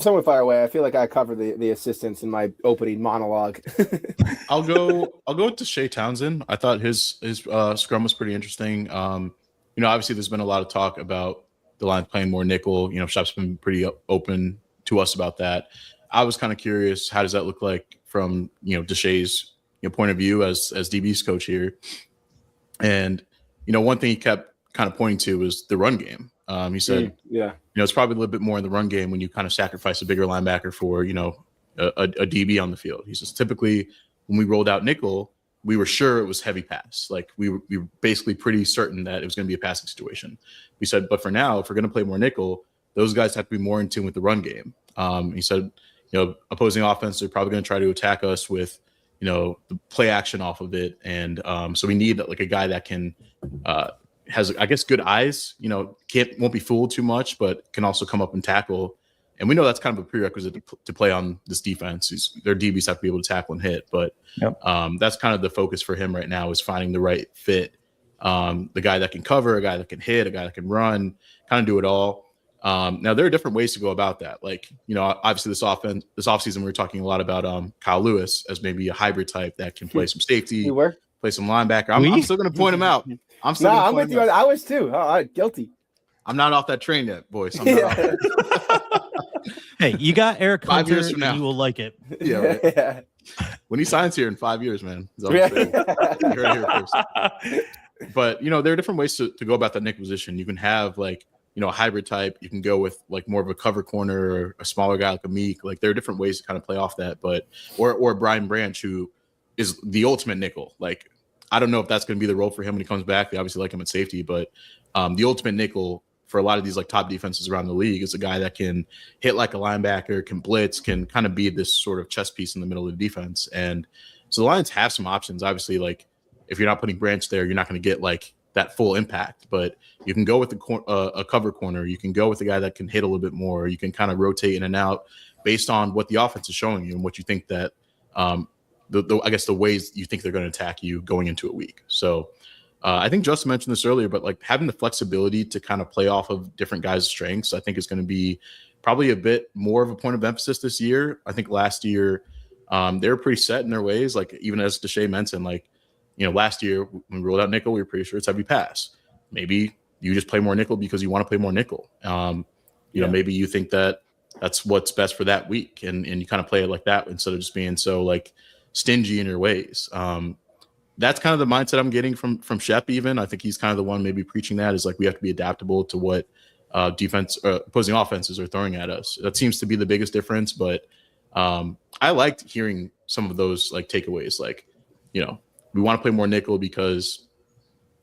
someone fire away. I feel like I covered the assistants in my opening monologue. I'll go to Shea Townsend. I thought his scrum was pretty interesting. Obviously there's been a lot of talk about the Lions playing more nickel. Shop's been pretty open to us about that. I was kind of curious, how does that look like from Deshae's point of view as DB's coach here? And one thing he kept kind of pointing to was the run game. He said, it's probably a little bit more in the run game when you kind of sacrifice a bigger linebacker for a DB on the field. He says typically when we rolled out nickel, we were sure it was heavy pass. Like we were basically pretty certain that it was going to be a passing situation. We said, but for now, if we're going to play more nickel, those guys have to be more in tune with the run game. He said, opposing offense, they're probably going to try to attack us with, the play action off of it. And so we need like a guy that can has, I guess, good eyes, won't be fooled too much, but can also come up and tackle. And we know that's kind of a prerequisite to play on this defense. Their DBs have to be able to tackle and hit. But that's kind of the focus for him right now, is finding the right fit. The guy that can cover, a guy that can hit, a guy that can run, kind of do it all. Now, there are different ways to go about that. Like, obviously this offseason, we were talking a lot about Kyle Lewis as maybe a hybrid type that can play some safety, play some linebacker. I'm still going to point him out. I'm with you. I was too. Guilty. I'm not off that train yet, boys. I'm not off that. Hey, you got Eric 5 years Hunter, from now. you will like it. Yeah, right. Yeah. When he signs here in 5 years, man. You heard it here first. But, there are different ways to go about that nickel position. You can have, like, a hybrid type. You can go with, like, more of a cover corner or a smaller guy like a Meek. Like, there are different ways to kind of play off that. But or Brian Branch, who is the ultimate nickel. Like, I don't know if that's going to be the role for him when he comes back. They obviously like him at safety. But the ultimate nickel for a lot of these like top defenses around the league is a guy that can hit like a linebacker, can blitz, can kind of be this sort of chess piece in the middle of the defense. And so the Lions have some options. Obviously, like if you're not putting Branch there, you're not going to get like that full impact, but you can go with a cover corner. You can go with a guy that can hit a little bit more. You can kind of rotate in and out based on what the offense is showing you and what you think that I guess the ways you think they're going to attack you going into a week. So I think Justin mentioned this earlier, but like having the flexibility to kind of play off of different guys' strengths, I think is going to be probably a bit more of a point of emphasis this year. I think last year they were pretty set in their ways. Like even as Deshae mentioned, like, last year when we rolled out nickel, we were pretty sure it's heavy pass. Maybe you just play more nickel because you want to play more nickel. Maybe you think that that's what's best for that week. And you kind of play it like that instead of just being so like stingy in your ways. That's kind of the mindset I'm getting from Shep even. I think he's kind of the one maybe preaching that, is like we have to be adaptable to what opposing offenses are throwing at us. That seems to be the biggest difference. But I liked hearing some of those like takeaways. Like, we want to play more nickel because,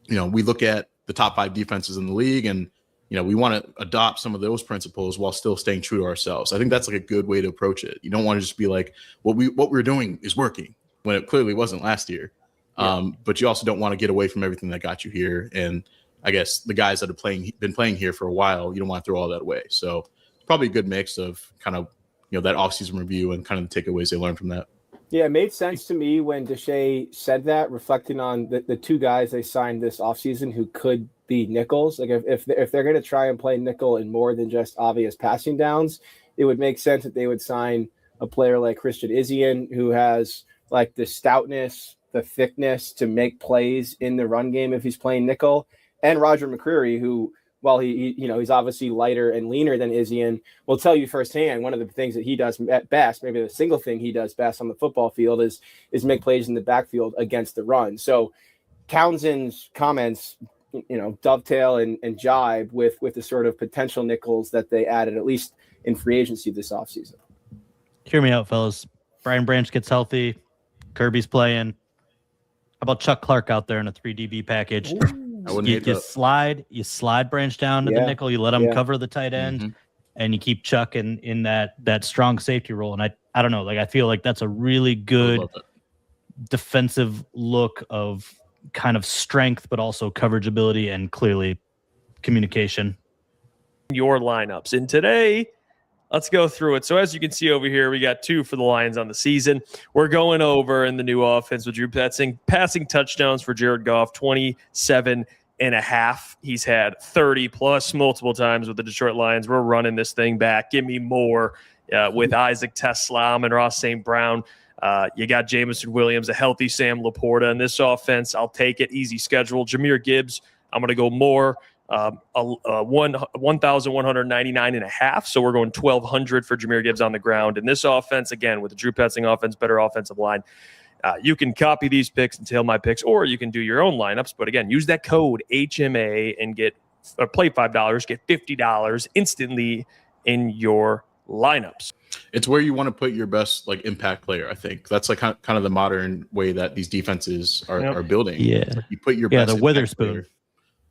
we look at the top 5 defenses in the league and, we want to adopt some of those principles while still staying true to ourselves. I think that's like a good way to approach it. You don't want to just be like, what we're doing is working when it clearly wasn't last year. But you also don't want to get away from everything that got you here. And I guess the guys that have been playing here for a while, you don't want to throw all that away. So it's probably a good mix of kind of, that offseason review and kind of the takeaways they learned from that. Yeah, it made sense to me when Deshae said that, reflecting on the 2 guys they signed this offseason who could be nickels. Like if they're going to try and play nickel in more than just obvious passing downs, it would make sense that they would sign a player like Christian Izien, who has like the stoutness, the thickness to make plays in the run game if he's playing nickel, and Roger McCreary, who, while he's obviously lighter and leaner than Izien, will tell you firsthand one of the things that he does best, maybe the single thing he does best on the football field is make plays in the backfield against the run. So Townsend's comments, dovetail and jibe with the sort of potential nickels that they added, at least in free agency this offseason. Hear me out, fellas. Brian Branch gets healthy. Kirby's playing. How about Chuck Clark out there in a 3 DB package? Ooh, I wouldn't hate that. You slide Branch down to the nickel. You let him cover the tight end, and you keep Chuck in that strong safety role. And I don't know, like I feel like that's a really good defensive look of kind of strength, but also coverage ability and clearly communication. Your lineups. And today, let's go through it. So as you can see over here, we got 2 for the Lions on the season. We're going over in the new offense with Drew passing touchdowns for Jared Goff, 27 29.5. He's had 30 plus multiple times with the Detroit Lions. We're running this thing back. Give me more with Isaac Tesla and Ross St. Brown. You got Jameson Williams, a healthy Sam Laporta in this offense. I'll take it. Easy schedule. Jahmyr Gibbs, I'm going to go more. 1,199.5. So we're going 1,200 for Jahmyr Gibbs on the ground. And this offense, again, with the Drew Petzing offense, better offensive line. You can copy these picks and tail my picks, or you can do your own lineups. But again, use that code HMA and play $5, get $50 instantly in your lineups. It's where you want to put your best like impact player. I think that's like kind of the modern way that these defenses are building. Yeah, like you put your best the Witherspoon player.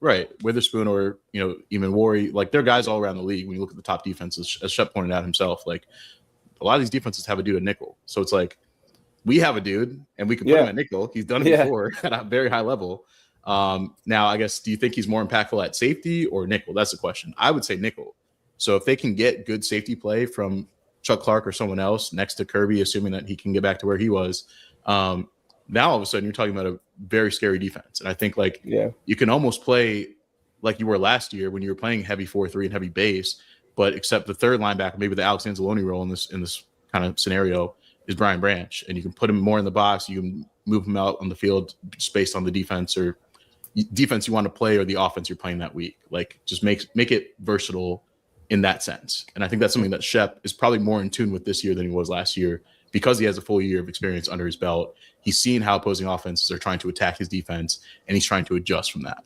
Right, Witherspoon, or even Worry. Like they're guys all around the league. When you look at the top defenses, as Shep pointed out himself, like a lot of these defenses have a dude at nickel. So it's like we have a dude, and we can put him at nickel. He's done it before at a very high level. Now, I guess, do you think he's more impactful at safety or nickel? That's the question. I would say nickel. So if they can get good safety play from Chuck Clark or someone else next to Kirby, assuming that he can get back to where he was, now all of a sudden you're talking about a very scary defense. And I think you can almost play like you were last year when you were playing heavy 4-3 and heavy base, but except the third linebacker, maybe the Alex Anzalone role in this kind of scenario is Brian Branch, and you can put him more in the box. You can move him out on the field just based on the defense you want to play or the offense you're playing that week. Like just make it versatile in that sense. And I think that's something that Shep is probably more in tune with this year than he was last year, because he has a full year of experience under his belt. He's seen how opposing offenses are trying to attack his defense, and he's trying to adjust from that.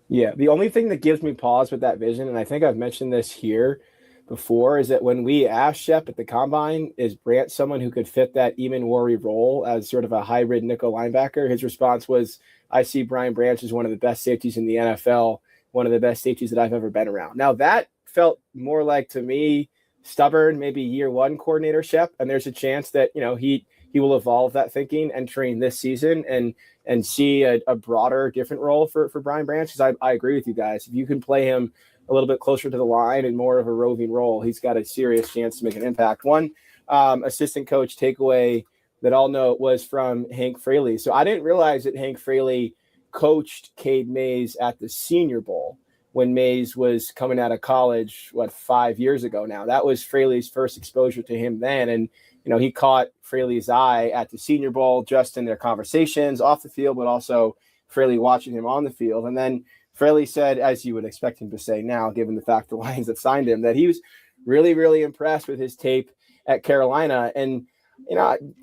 Yeah, the only thing that gives me pause with that vision, and I think I've mentioned this here before, is that when we asked Shep at the Combine, is Branch someone who could fit that Eamon Worry role as sort of a hybrid nickel linebacker? His response was, I see Brian Branch as one of the best safeties in the NFL, one of the best safeties that I've ever been around. Now, that felt more like, to me, stubborn, maybe year one coordinator Shep, and there's a chance that he will evolve that thinking entering this season and see a broader, different role for Brian Branch. Because I agree with you guys. If you can play him a little bit closer to the line and more of a roving role, he's got a serious chance to make an impact. One assistant coach takeaway that I'll note was from Hank Fraley. So I didn't realize that Hank Fraley coached Cade Mays at the Senior Bowl when Mays was coming out of college, 5 years ago now. That was Fraley's first exposure to him then. And, he caught Fraley's eye at the Senior Bowl, just in their conversations off the field, but also Fraley watching him on the field. And then Fraley said, as you would expect him to say now, given the fact the Lions have signed him, that he was really, really impressed with his tape at Carolina. And,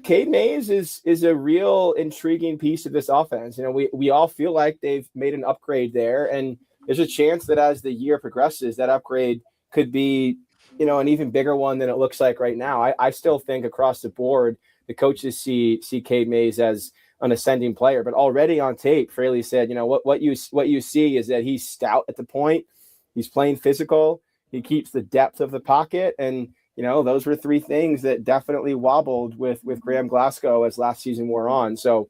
Cade Mays is a real intriguing piece of this offense. We all feel like they've made an upgrade there, and there's a chance that as the year progresses, that upgrade could be, an even bigger one than it looks like right now. I still think across the board, the coaches see Cade Mays as an ascending player, but already on tape, Fraley said, what you see is that he's stout at the point. He's playing physical. He keeps the depth of the pocket. And, those were three things that definitely wobbled with Graham Glasgow as last season wore on. So,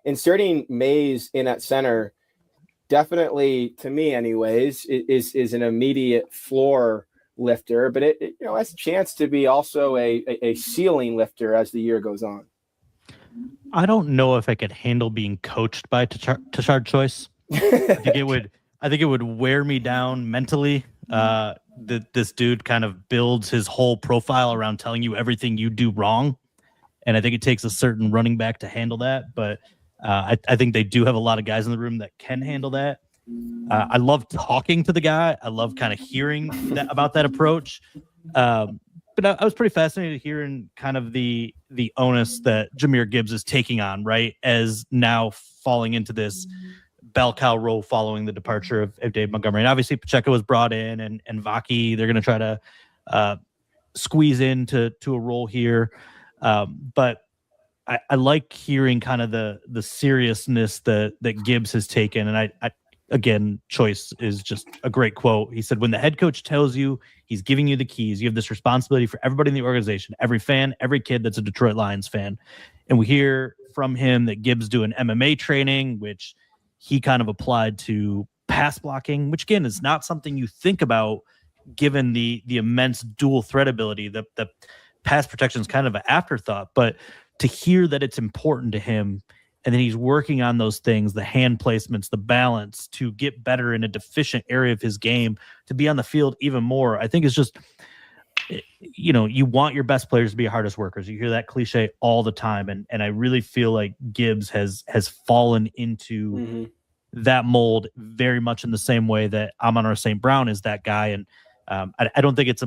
inserting Mays in at center, definitely, to me anyways, is an immediate floor lifter, but it has a chance to be also a ceiling lifter as the year goes on. I don't know if I could handle being coached by Tashard Choice. I think it would wear me down mentally. This dude kind of builds his whole profile around telling you everything you do wrong, and I think it takes a certain running back to handle that. But I think they do have a lot of guys in the room that can handle that. I love talking to the guy. I love kind of hearing about that approach. But I was pretty fascinated hearing kind of the onus that Jahmyr Gibbs is taking on, right, as now falling into this bell cow role following the departure of Dave Montgomery. And obviously Pacheco was brought in, and Vaki, they're going to try to squeeze into a role here. But I like hearing kind of the seriousness that Gibbs has taken. And I again, Choice is just a great quote. He said, when the head coach tells you he's giving you the keys, you have this responsibility for everybody in the organization, every fan, every kid that's a Detroit Lions fan. And we hear from him that Gibbs doing MMA training, which he kind of applied to pass blocking, which again is not something you think about given the immense dual threat ability. The pass protection is kind of an afterthought, but to hear that it's important to him and then he's working on those things, the hand placements, the balance, to get better in a deficient area of his game, to be on the field even more. I think it's just, you want your best players to be hardest workers. You hear that cliche all the time, and I really feel like Gibbs has fallen into that mold very much in the same way that Amon-Ra St. Brown is that guy. And I don't think it's